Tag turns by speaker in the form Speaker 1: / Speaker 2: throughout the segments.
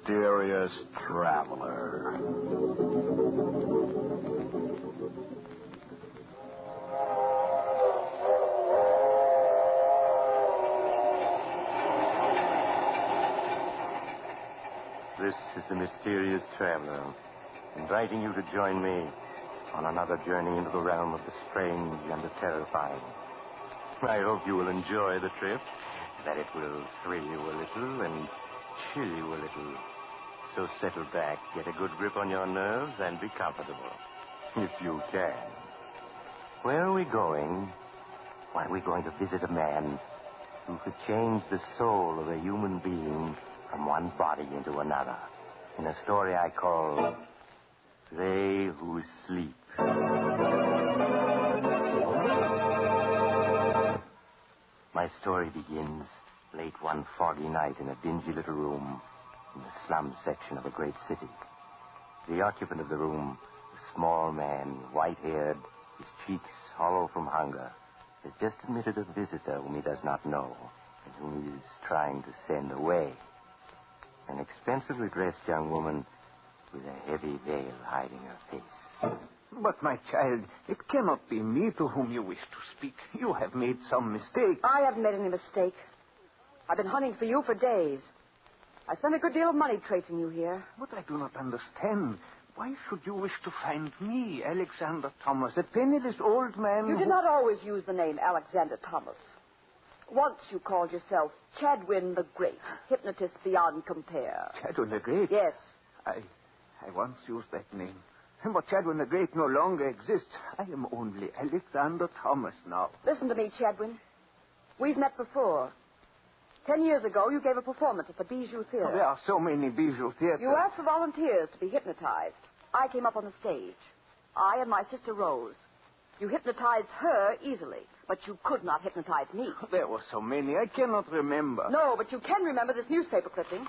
Speaker 1: mysterious traveler.
Speaker 2: This is the mysterious traveler, inviting you to join me on another journey into the realm of the strange and the terrifying. I hope you will enjoy the trip, that it will thrill you a little and chill you a little. So settle back, get a good grip on your nerves, and be comfortable, if you can. Where are we going? Why, we're going to visit a man who could change the soul of a human being from one body into another, in a story I call They Who Sleep. My story begins late one foggy night in a dingy little room in the slum section of a great city. The occupant of the room, a small man, white-haired, his cheeks hollow from hunger, has just admitted a visitor whom he does not know and whom he is trying to send away. An expensively dressed young woman with a heavy veil hiding her face.
Speaker 3: But, my child, it cannot be me to whom you wish to speak. You have made some mistake.
Speaker 4: I haven't made any mistake. I've been hunting for you for days. I spent a good deal of money tracing you here.
Speaker 3: What I do not understand. Why should you wish to find me, Alexander Thomas, a penniless old man
Speaker 4: You did not always use the name Alexander Thomas. Once you called yourself Chadwin the Great, hypnotist beyond compare.
Speaker 3: Chadwin the Great?
Speaker 4: Yes.
Speaker 3: I once used that name. But Chadwin the Great no longer exists. I am only Alexander Thomas now.
Speaker 4: Listen to me, Chadwin. We've met before. 10 years ago, you gave a performance at the Bijou Theater.
Speaker 3: There are so many Bijou theaters.
Speaker 4: You asked for volunteers to be hypnotized. I came up on the stage. I and my sister Rose. You hypnotized her easily, but you could not hypnotize me.
Speaker 3: There were so many, I cannot remember.
Speaker 4: No, but you can remember this newspaper clipping.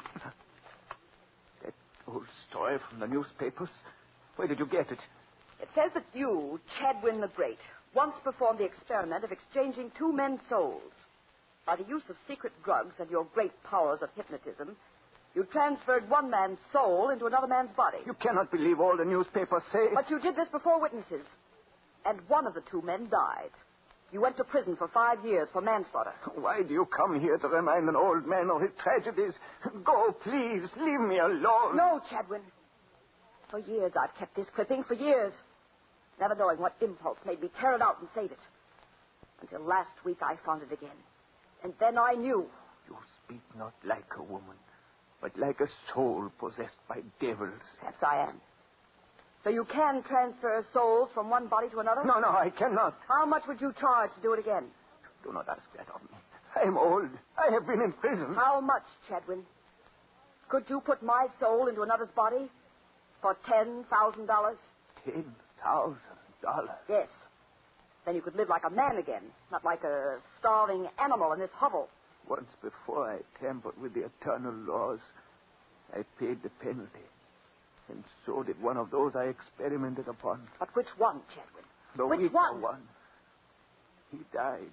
Speaker 3: That old story from the newspapers? Where did you get it?
Speaker 4: It says that you, Chadwin the Great, once performed the experiment of exchanging two men's souls. By the use of secret drugs and your great powers of hypnotism, you transferred one man's soul into another man's body.
Speaker 3: You cannot believe all the newspapers say.
Speaker 4: But you did this before witnesses. And one of the two men died. You went to prison for 5 years for manslaughter.
Speaker 3: Why do you come here to remind an old man of his tragedies? Go, please. Leave me alone.
Speaker 4: No, Chadwin. For years I've kept this clipping, for years. Never knowing what impulse made me tear it out and save it. Until last week I found it again. And then I knew.
Speaker 3: You speak not like a woman, but like a soul possessed by devils.
Speaker 4: Perhaps I am. So you can transfer souls from one body to another?
Speaker 3: No, I cannot.
Speaker 4: How much would you charge to do it again?
Speaker 3: Do not ask that of me. I am old. I have been in prison.
Speaker 4: How much, Chadwin? Could you put my soul into another's body for $10,000?
Speaker 3: $10,000?
Speaker 4: Yes. Then you could live like a man again, not like a starving animal in this hovel.
Speaker 3: Once before I tampered with the eternal laws. I paid the penalty. And so did one of those I experimented upon.
Speaker 4: But which one, Chadwin?
Speaker 3: Which one? He died.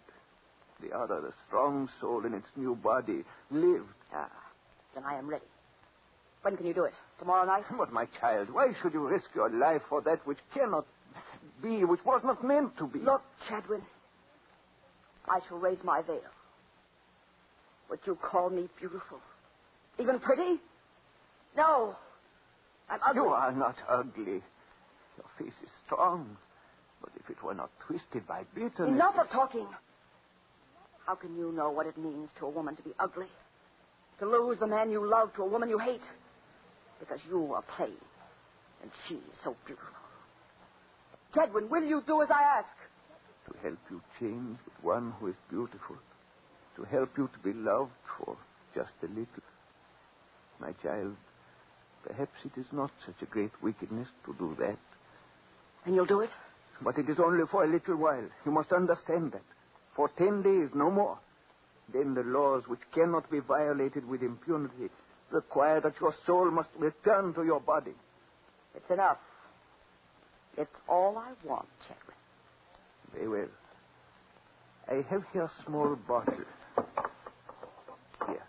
Speaker 3: The other, the strong soul in its new body, lived.
Speaker 4: Ah, then I am ready. When can you do it? Tomorrow night?
Speaker 3: But, my child, why should you risk your life for that which cannot be, which was not meant to be?
Speaker 4: Look, Chadwin, I shall raise my veil. Would you call me beautiful? Even pretty? No. I'm ugly.
Speaker 3: You are not ugly. Your face is strong. But if it were not twisted by bitterness...
Speaker 4: Enough of talking. How can you know what it means to a woman to be ugly? To lose the man you love to a woman you hate? Because you are plain, and she is so beautiful. Chadwin, will you do as I ask?
Speaker 3: To help you change with one who is beautiful. To help you to be loved for just a little. My child, perhaps it is not such a great wickedness to do that.
Speaker 4: And you'll do it?
Speaker 3: But it is only for a little while. You must understand that. For 10 days, no more. Then the laws which cannot be violated with impunity require that your soul must return to your body.
Speaker 4: It's enough. It's all I want, Chadwin.
Speaker 3: Very well. I have here a small bottle. Here.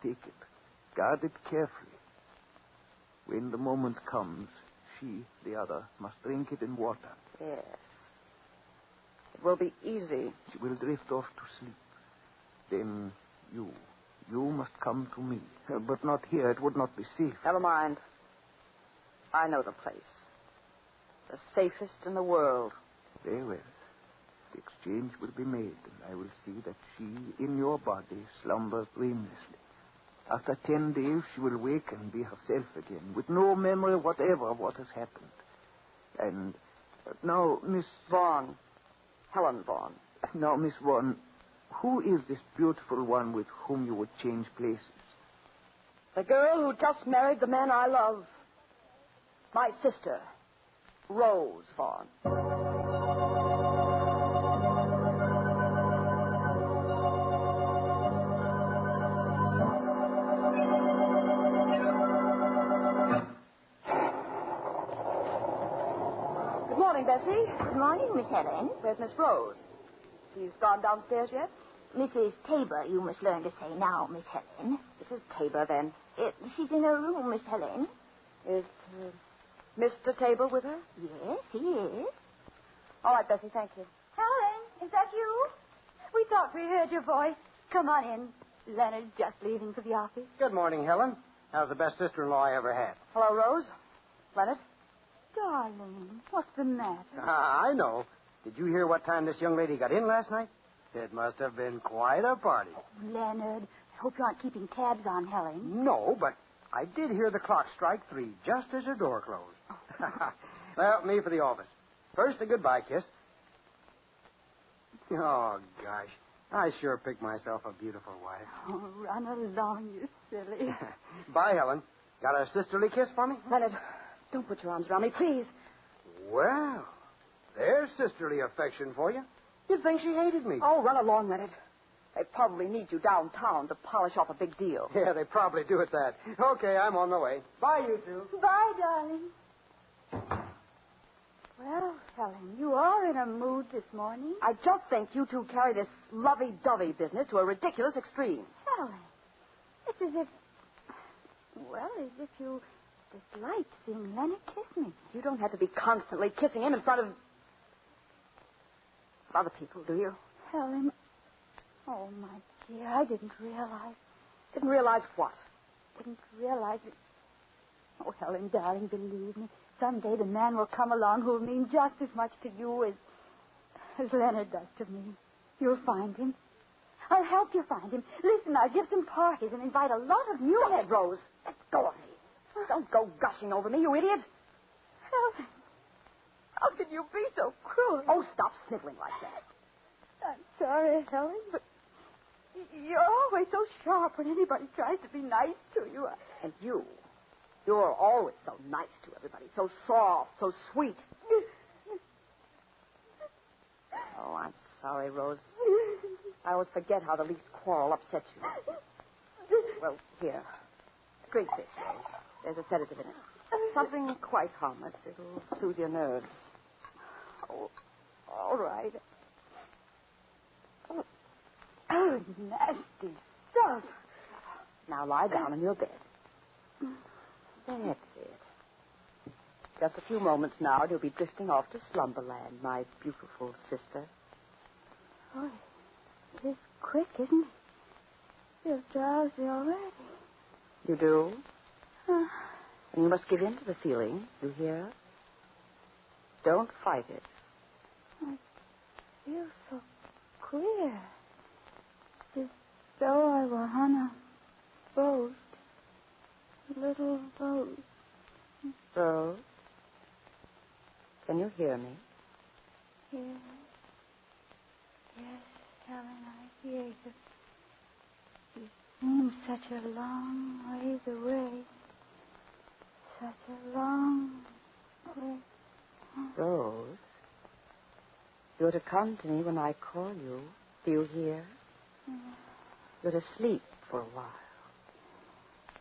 Speaker 3: Take it. Guard it carefully. When the moment comes, she, the other, must drink it in water.
Speaker 4: Yes. It will be easy.
Speaker 3: She will drift off to sleep. Then you must come to me. But not here. It would not be safe.
Speaker 4: Never mind. I know the place. The safest in the world.
Speaker 3: Very well. The exchange will be made, and I will see that she, in your body, slumbers dreamlessly. After 10 days, she will wake and be herself again, with no memory whatever of what has happened. And now, Miss...
Speaker 4: Vaughn. Helen Vaughn.
Speaker 3: Now, Miss Vaughn, who is this beautiful one with whom you would change places?
Speaker 4: The girl who just married the man I love. My sister, Rose Vaughn. Good morning, Bessie.
Speaker 5: Good morning, Miss Helen.
Speaker 4: Where's Miss Rose? She's gone downstairs yet?
Speaker 5: Mrs. Tabor, you must learn to say now, Miss Helen.
Speaker 4: Mrs. Tabor, then.
Speaker 5: She's in her room, Miss Helen.
Speaker 4: Is Mr. Tabor with her?
Speaker 5: Yes, he is.
Speaker 4: All right, Bessie, thank you.
Speaker 5: Helen, is that you? We thought we heard your voice. Come on in. Leonard's just leaving for the office.
Speaker 6: Good morning, Helen. How's the best sister-in-law I ever had?
Speaker 4: Hello, Rose. Leonard.
Speaker 5: Darling, what's the matter?
Speaker 6: I know. Did you hear what time this young lady got in last night? It must have been quite a party.
Speaker 5: Leonard, I hope you aren't keeping tabs on Helen.
Speaker 6: No, but I did hear the clock strike 3 just as her door closed. Well, me for the office. First, a goodbye kiss. Oh, gosh. I sure picked myself a beautiful wife.
Speaker 5: Oh, run along, you silly.
Speaker 6: Bye, Helen. Got a sisterly kiss for me?
Speaker 4: Leonard, don't put your arms around me, please.
Speaker 6: Well, there's sisterly affection for you. You'd think she hated me.
Speaker 4: Oh, run along, Leonard. They probably need you downtown to polish off a big deal.
Speaker 6: Yeah, they probably do at that. Okay, I'm on the way. Bye, you two.
Speaker 5: Bye, darling. Well, Helen, you are in a mood this morning.
Speaker 4: I just think you two carry this lovey-dovey business to a ridiculous extreme.
Speaker 5: Helen, it's as if you dislike seeing Leonard kiss me.
Speaker 4: You don't have to be constantly kissing him in front of other people, do you?
Speaker 5: Helen, oh, my dear, I didn't realize.
Speaker 4: Didn't realize what?
Speaker 5: Didn't realize it. Oh, Helen, darling, believe me. Someday the man will come along who will mean just as much to you as Leonard does to me. You'll find him. I'll help you find him. Listen, I'll give some parties and invite a lot of you.
Speaker 4: Go ahead, Rose. Let go of me. Don't go gushing over me, you idiot.
Speaker 5: Helen, how can you be so cruel?
Speaker 4: Oh, stop sniveling like that.
Speaker 5: I'm sorry, Helen, but you're always so sharp when anybody tries to be nice to you.
Speaker 4: And you're always so nice to everybody, so soft, so sweet. Oh, I'm sorry, Rose. I always forget how the least quarrel upsets you. Well, here. Drink this, Rose. There's a sedative in it. Something quite harmless. It'll soothe your nerves.
Speaker 5: Oh, all right. Oh, nasty stuff.
Speaker 4: Now lie down in your bed. That's it. Just a few moments now, and you'll be drifting off to slumberland, my beautiful sister.
Speaker 5: Oh, it is quick, isn't it? You're drowsy already.
Speaker 4: You do? And you must give in to the feeling, you hear? Don't fight it.
Speaker 5: I feel so queer. As though I were on a boat. A little boat.
Speaker 4: Rose? Can you hear me?
Speaker 5: Yes. Yes, Helen, I hear you. You seem such a long ways away. Such a long way.
Speaker 4: Rose? You're to come to me when I call you. Do you hear? You're to sleep for a while.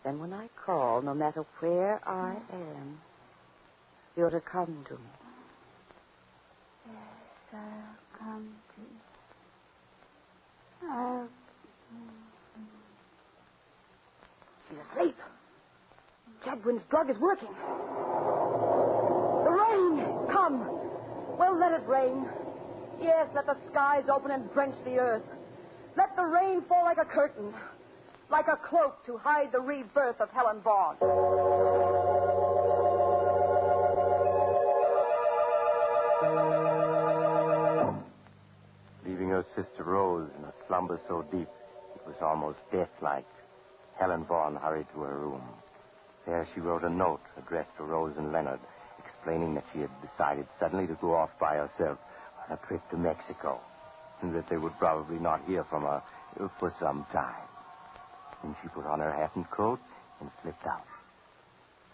Speaker 4: Then when I call, no matter where I am, you're to come to me.
Speaker 5: Yes, I'll come to you.
Speaker 4: She's asleep. Chadwin's drug is working. The rain! Come. Well, let it rain. Yes, let the skies open and drench the earth. Let the rain fall like a curtain, like a cloak to hide the rebirth of Helen Vaughn.
Speaker 2: Leaving her sister Rose in a slumber so deep it was almost death-like, Helen Vaughn hurried to her room. There she wrote a note addressed to Rose and Leonard, explaining that she had decided suddenly to go off by herself on a trip to Mexico, and that they would probably not hear from her for some time. Then she put on her hat and coat and slipped out.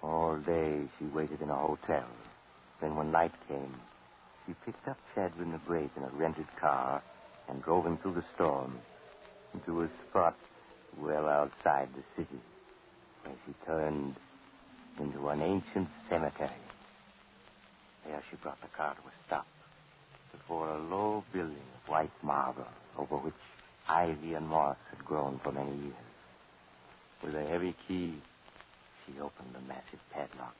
Speaker 2: All day she waited in a hotel. Then when night came, she picked up Chadwin the Great in a rented car and drove him through the storm into a spot well outside the city, where she turned into an ancient cemetery. There she brought the car to a stop before a low building of white marble over which ivy and moss had grown for many years. With a heavy key, she opened the massive padlock,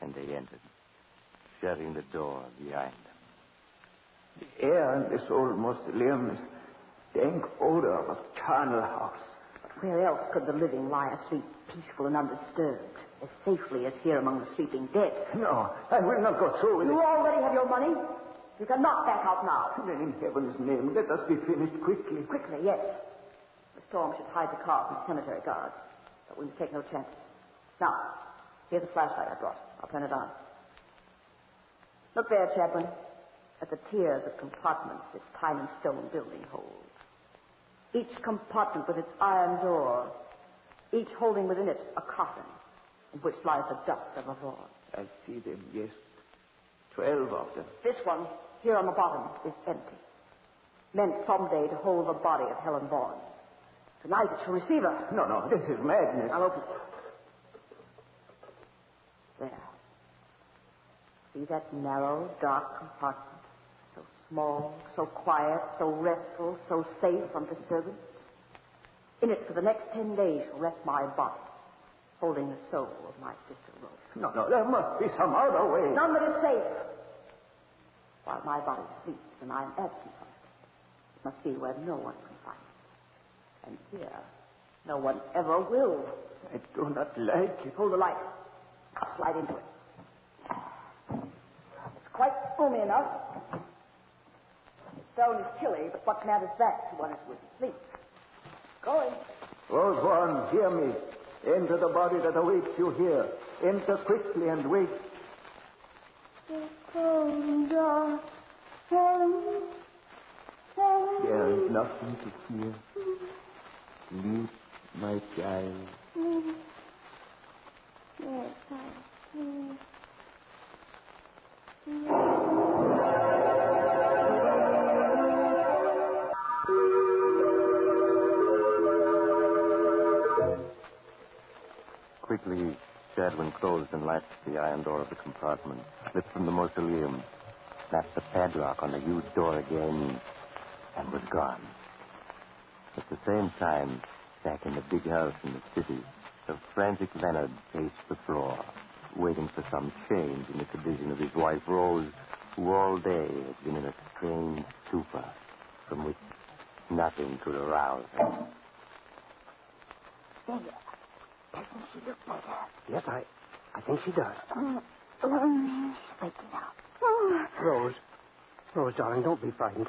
Speaker 2: and they entered, shutting the door behind them.
Speaker 3: The air in this old mausoleum is dank odor of a charnel house.
Speaker 4: But where else could the living lie asleep, peaceful and undisturbed, as safely as here among the sleeping dead?
Speaker 3: No, I will not go through with it.
Speaker 4: You already have your money. You cannot back out now.
Speaker 3: Then in heaven's name, let us be finished quickly.
Speaker 4: Quickly, yes. The storm should hide the car from cemetery guards, but we must take no chances. Now, here's the flashlight I brought. I'll turn it on. Look there, Chadwin, at the tiers of compartments this tiny stone building holds. Each compartment with its iron door, each holding within it a coffin in which lies the dust of a Vaughn.
Speaker 3: I see them, yes. 12 of them.
Speaker 4: This one, here on the bottom, is empty. Meant someday to hold the body of Helen Vaughn. Tonight it shall receive her.
Speaker 3: No, this is madness.
Speaker 4: I'll open it. There. See that narrow, dark compartment? So small, so quiet, so restful, so safe from disturbance. In it for the next 10 days shall rest my body, holding the soul of my sister Rose.
Speaker 3: No, there must be some other way.
Speaker 4: None that is safe. While my body sleeps and I am absent from it, it must be where no one can find it. And here, no one ever will.
Speaker 3: I do not like it.
Speaker 4: Hold the light. I'll slide into it. It's quite roomy enough. The stone is chilly, but what matters that to one who is asleep? Going.
Speaker 3: Rose Vaughn, hear me. Enter the body that awaits you here. Enter quickly and wait. There is nothing to fear. Sleep, my child.
Speaker 5: Yes, I see.
Speaker 2: Quickly, Chadwin closed and latched the iron door of the compartment, slipped from the mausoleum, snapped the padlock on the huge door again, and was gone. At the same time, back in the big house in the city, the frantic Leonard paced the floor, waiting for some change in the condition of his wife Rose, who all day had been in a strange stupor from which nothing could arouse her.
Speaker 5: There. Doesn't she look better?
Speaker 6: Yes, I think she does.
Speaker 5: She's waking up.
Speaker 6: Rose, darling, don't be frightened.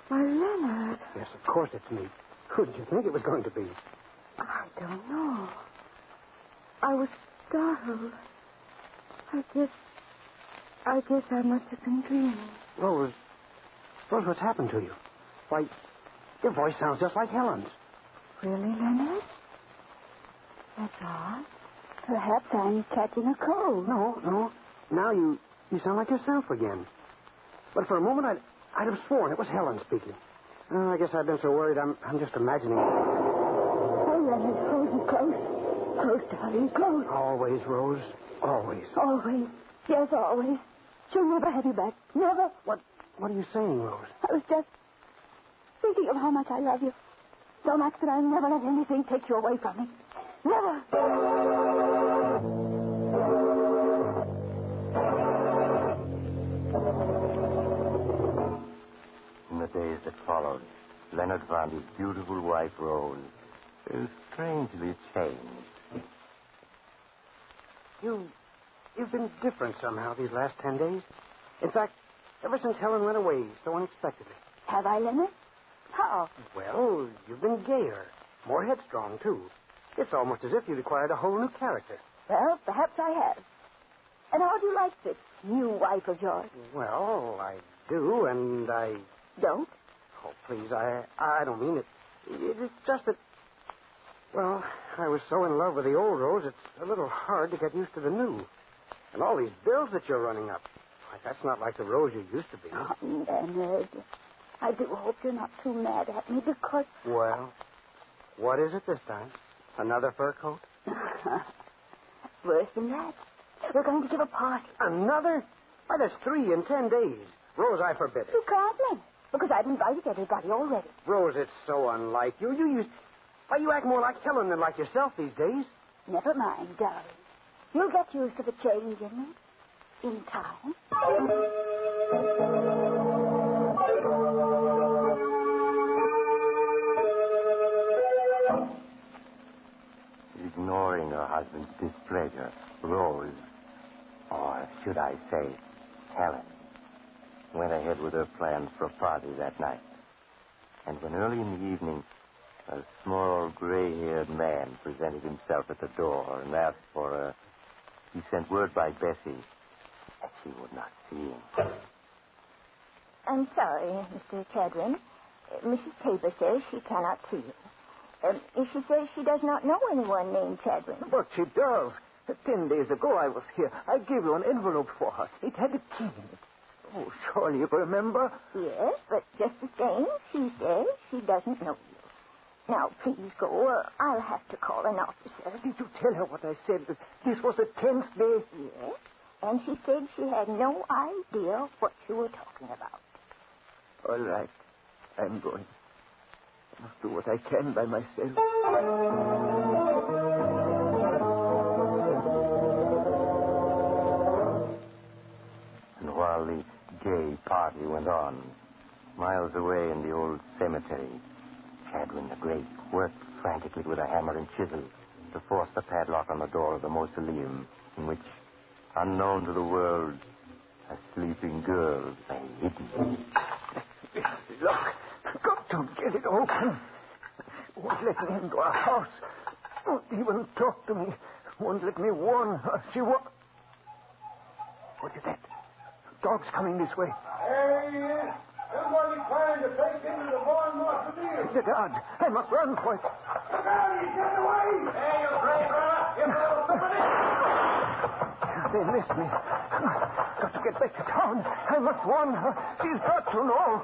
Speaker 5: Why, Leonard.
Speaker 6: Yes, of course it's me. Who did you think it was going to be?
Speaker 5: I don't know. I was startled. I guess I must have been dreaming.
Speaker 6: Rose, what's happened to you? Why, your voice sounds just like Helen's.
Speaker 5: Really, Leonard? That's odd. Perhaps I'm catching a cold.
Speaker 6: No. Now you sound like yourself again. But for a moment, I'd have sworn it was Helen speaking. I guess I've been so worried I'm just imagining it.
Speaker 5: Oh, Leonard, hold me close. Close, darling, close.
Speaker 6: Always, Rose. Always.
Speaker 5: Always. Yes, always. She'll never have you back. Never.
Speaker 6: What are you saying, Rose?
Speaker 5: I was just thinking of how much I love you. so much that I'll never let anything take you away from me. Never.
Speaker 2: In the days that followed, Leonard found his beautiful wife, Rose, strangely changed.
Speaker 6: You've been different somehow these last 10 days. In fact, ever since Helen went away so unexpectedly.
Speaker 5: Have I, Leonard? How?
Speaker 6: Well, you've been gayer, more headstrong, too. It's almost as if you'd acquired a whole new character.
Speaker 5: Well, perhaps I have. And how do you like this new wife of yours?
Speaker 6: Well, I do, and I...
Speaker 5: Don't?
Speaker 6: Oh, please, I don't mean it. It's just that... Well, I was so in love with the old Rose, it's a little hard to get used to the new. And all these bills that you're running up. Why, that's not like the Rose you used to be.
Speaker 5: Oh, Leonard, I do hope you're not too mad at me because...
Speaker 6: Well, what is it this time? Another fur coat?
Speaker 5: Worse than that. We're going to give a party.
Speaker 6: Another? Why, that's 3 in 10 days. Rose, I forbid it.
Speaker 5: You can't, Leonard, because I've invited everybody already.
Speaker 6: Rose, it's so unlike you. Why, you act more like Helen than like yourself these days.
Speaker 5: Never mind, darling. You'll get used to the change in me in time.
Speaker 2: Ignoring her husband's displeasure, Rose, or should I say, Helen, went ahead with her plans for a party that night. And when early in the evening, a small, gray-haired man presented himself at the door and asked for her, he sent word by Bessie that she would not see him.
Speaker 7: I'm sorry, Mr. Chadwin. Mrs. Tabor says she cannot see you. She says she does not know anyone named Chadwin.
Speaker 3: But she does. 10 days ago I was here. I gave you an envelope for her. It had a key in it. Oh, surely you remember?
Speaker 7: Yes, but just the same, she says she doesn't know you. Now, please go, or I'll have to call an officer.
Speaker 3: Did you tell her what I said? That this was the 10th day?
Speaker 7: Yes, and she said she had no idea what you were talking about.
Speaker 3: All right. I'm going. I must do what I can by myself.
Speaker 2: And while the gay party went on, miles away in the old cemetery, Chadwin the Great worked frantically with a hammer and chisel to force the padlock on the door of the mausoleum in which, unknown to the world, a sleeping girl lay hidden.
Speaker 3: Look, got to get it open. Won't let me into our house. Won't even talk to me. Won't let me warn her. She won't. What is that? Dog's coming this way.
Speaker 8: There he is. Somebody trying to break into the barn mausoleum.
Speaker 3: The guard. I must run for it.
Speaker 8: Look out, he's getting away. Hey, you brave fella. You little somebody.
Speaker 3: They missed me. Got to get back to town. I must warn her. She's got to know.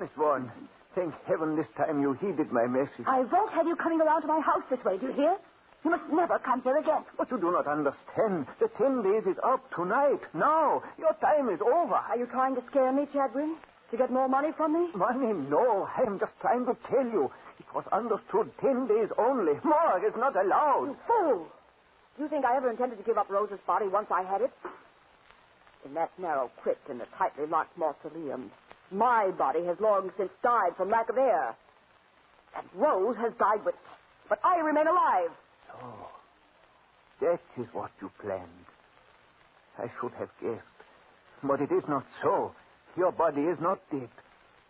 Speaker 3: Miss Vaughan, thank heaven this time you heeded my message.
Speaker 5: I won't have you coming around to my house this way, do you hear? You must never come here again.
Speaker 3: But you do not understand. The 10 days is up tonight. Now. Your time is over.
Speaker 4: Are you trying to scare me, Chadwin? To get more money from me?
Speaker 3: Money? No. I am just trying to tell you. It was understood 10 days only. More is not allowed.
Speaker 4: You fool! Do you think I ever intended to give up Rose's body once I had it? In that narrow crypt in the tightly locked mausoleum, my body has long since died from lack of air. And Rose has died with it. But I remain alive.
Speaker 3: Oh, that is what you planned. I should have guessed. But it is not so. Your body is not dead.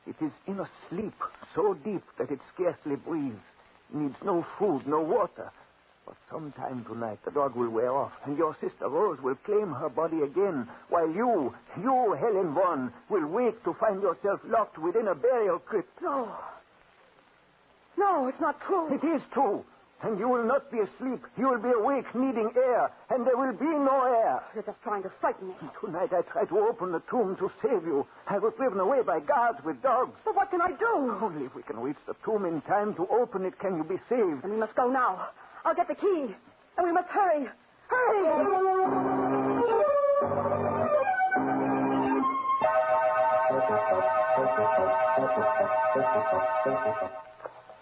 Speaker 3: It is in a sleep so deep that it scarcely breathes. It needs no food, no water. But sometime tonight the dog will wear off, and your sister Rose will claim her body again, while you, Helen Vaughan, will wake to find yourself locked within a burial crypt.
Speaker 4: No. No, it's not true.
Speaker 3: It is true. And you will not be asleep. You will be awake, needing air. And there will be no air.
Speaker 4: You're just trying to frighten me.
Speaker 3: Tonight I tried to open the tomb to save you. I was driven away by guards with dogs.
Speaker 4: But what can I do?
Speaker 3: Only if we can reach the tomb in time to open it can you be saved.
Speaker 4: And we must go now. I'll get the key. And we must hurry. Hurry!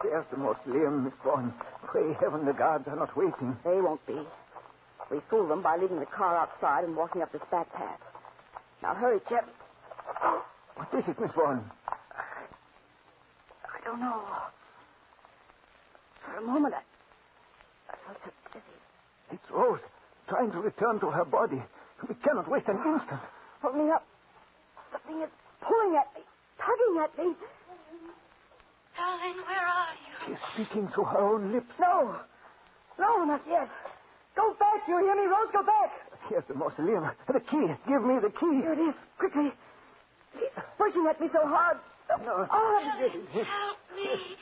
Speaker 3: There's the mausoleum, Miss Vaughn. Pray heaven the guards are not waiting.
Speaker 4: They won't be. We fooled them by leaving the car outside and walking up this back path. Now hurry, Chet.
Speaker 3: What is it, Miss Vaughn?
Speaker 4: I don't know. For a moment, I felt so dizzy.
Speaker 3: It's Rose, trying to return to her body. We cannot wait an instant.
Speaker 4: Hold me up. Something is pulling at me, tugging at me.
Speaker 5: Darling, where are you?
Speaker 3: She's speaking through her own lips.
Speaker 4: No, not yet. Go back, you hear me, Rose? Go back.
Speaker 3: Here's the mausoleum. The key. Give me the key.
Speaker 4: Here it is. Quickly. She's pushing at me so hard.
Speaker 3: No.
Speaker 5: Help me.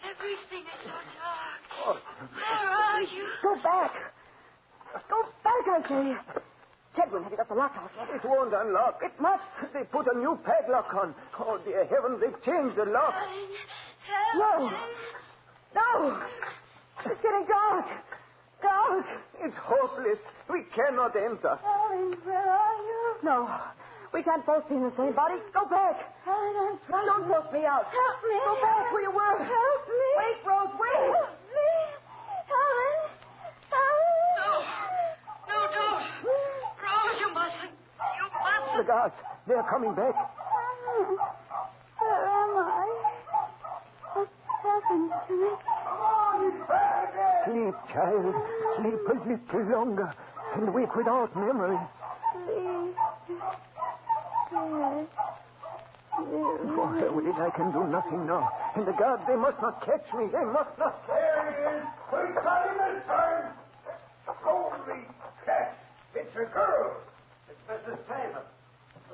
Speaker 5: Everything is so dark. Where are you?
Speaker 4: Go back. Go back, I say. Chedwin, have you got the lock off yet?
Speaker 3: It won't unlock.
Speaker 4: It must.
Speaker 3: They put a new padlock on. Oh, dear heavens, they've changed the lock.
Speaker 4: No. It's getting dark. Dark.
Speaker 3: It's hopeless. We cannot enter.
Speaker 5: Darling, where are you?
Speaker 4: No. We can't both be in the same body. Go back.
Speaker 5: Helen, I'm trying.
Speaker 4: Don't force me out.
Speaker 5: Help me.
Speaker 4: Go back where you were.
Speaker 5: Help me.
Speaker 4: Wait, Rose, wait.
Speaker 5: Help me. Helen. No, don't. Rose, you mustn't. You mustn't.
Speaker 3: The guards, they're coming back.
Speaker 5: Where am I? What's happened to me?
Speaker 3: Sleep, child. Sleep a little longer and wake without memories.
Speaker 5: Please. Yes.
Speaker 3: For her will, I can do nothing now. And the guards, they must not catch me. They must not.
Speaker 8: There he is. We got him this time. Holy cat. It's a girl.
Speaker 6: It's Mrs. Taylor.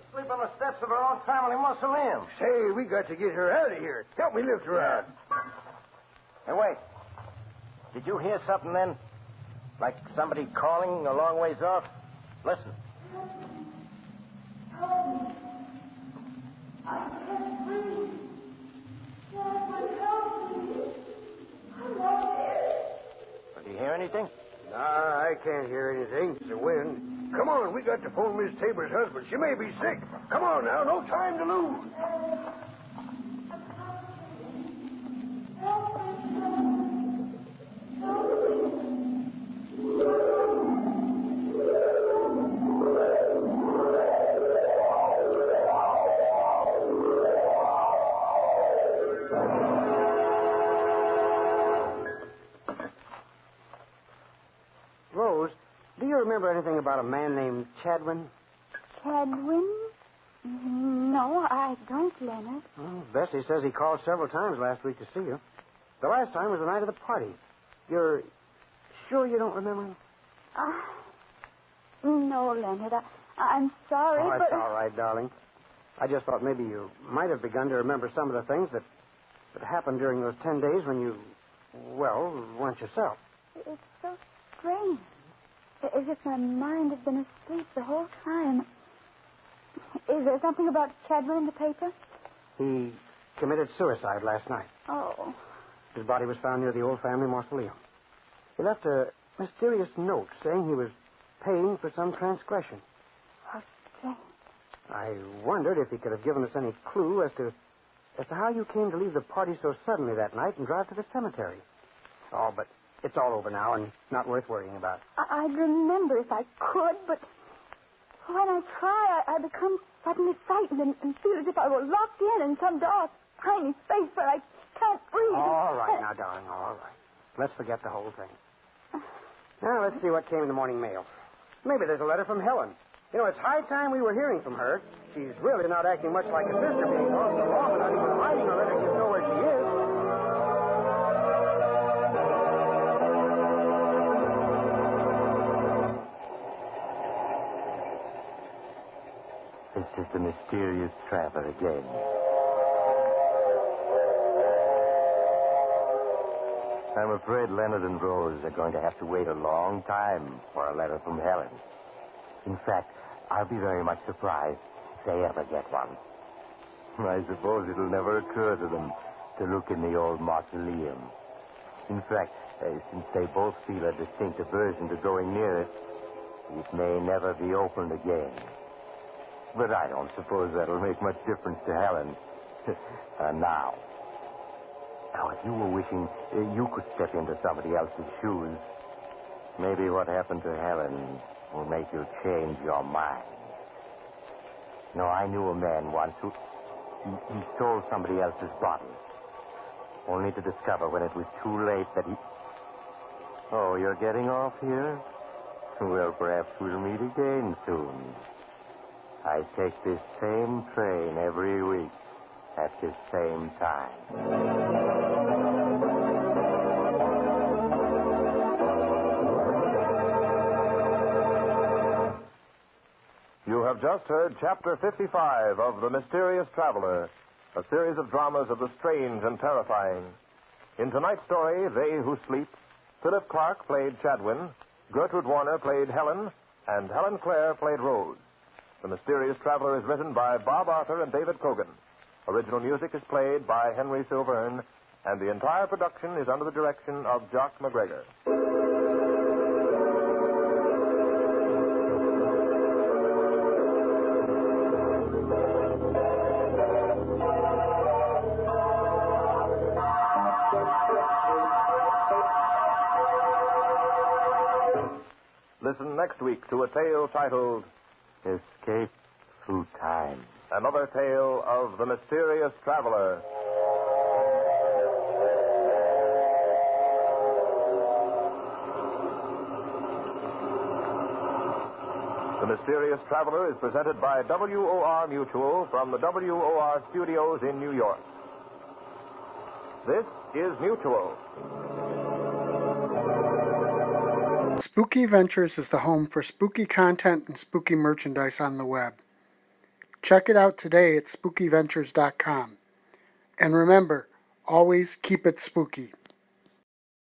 Speaker 6: Asleep on the steps of her own family mausoleum.
Speaker 8: Say, we got to get her out of here. Help me lift her out.
Speaker 6: Hey, wait. Did you hear something then? Like somebody calling a long ways off? Listen. Did you hear anything?
Speaker 8: Nah, I can't hear anything. It's the wind. Come on, we got to phone Miss Tabor's husband. She may be sick. Come on now, no time to lose.
Speaker 6: Rose, do you remember anything about a man named Chadwin?
Speaker 5: Chadwin? No, I don't, Leonard.
Speaker 6: Well, Bessie says he called several times last week to see you. The last time was the night of the party. You're sure you don't remember him?
Speaker 5: No, Leonard. I'm sorry,
Speaker 6: Oh,
Speaker 5: but...
Speaker 6: it's all right, darling. I just thought maybe you might have begun to remember some of the things that happened during those 10 days when you, well, weren't yourself.
Speaker 5: It's so strange. As if my mind had been asleep the whole time. Is there something about Chadwin in the paper?
Speaker 6: He committed suicide last night.
Speaker 5: Oh.
Speaker 6: His body was found near the old family mausoleum. He left a mysterious note saying he was paying for some transgression.
Speaker 5: How strange.
Speaker 6: I wondered if he could have given us any clue as to how you came to leave the party so suddenly that night and drive to the cemetery. Oh, but it's all over now and not worth worrying about.
Speaker 5: I'd remember if I could, but when I try, I become suddenly frightened and feel as if I were locked in some dark, tiny space where I can't breathe.
Speaker 6: All right now, darling, all right. Let's forget the whole thing. Now, let's see what came in the morning mail. Maybe there's a letter from Helen. You know, it's high time we were hearing from her. She's really not acting much like a sister being gone so long without even writing a letter to know where she is.
Speaker 2: This is the mysterious traveler again. I'm afraid Leonard and Rose are going to have to wait a long time for a letter from Helen. In fact, I'll be very much surprised if they ever get one. I suppose it'll never occur to them to look in the old mausoleum. In fact, since they both feel a distinct aversion to going near it, it may never be opened again. But I don't suppose that'll make much difference to Helen. Now, if you were wishing you could step into somebody else's shoes, maybe what happened to Helen will make you change your mind. No, I knew a man once who he stole somebody else's body, only to discover when it was too late that he... Oh, you're getting off here? Well, perhaps we'll meet again soon. I take this same train every week at this same time.
Speaker 9: You have just heard Chapter 55 of The Mysterious Traveler, a series of dramas of the strange and terrifying. In tonight's story, They Who Sleep, Philip Clark played Chadwin, Gertrude Warner played Helen, and Helen Clare played Rose. The Mysterious Traveler is written by Bob Arthur and David Cogan. Original music is played by Henry Silverne, and the entire production is under the direction of Jock McGregor. Listen next week to a tale titled
Speaker 2: Escape Through Time.
Speaker 9: Another Tale of the Mysterious Traveler. The Mysterious Traveler is presented by WOR Mutual from the WOR studios in New York. This is Mutual.
Speaker 10: Spooky Ventures is the home for spooky content and spooky merchandise on the web. Check it out today at spookyventures.com. And remember, always keep it spooky.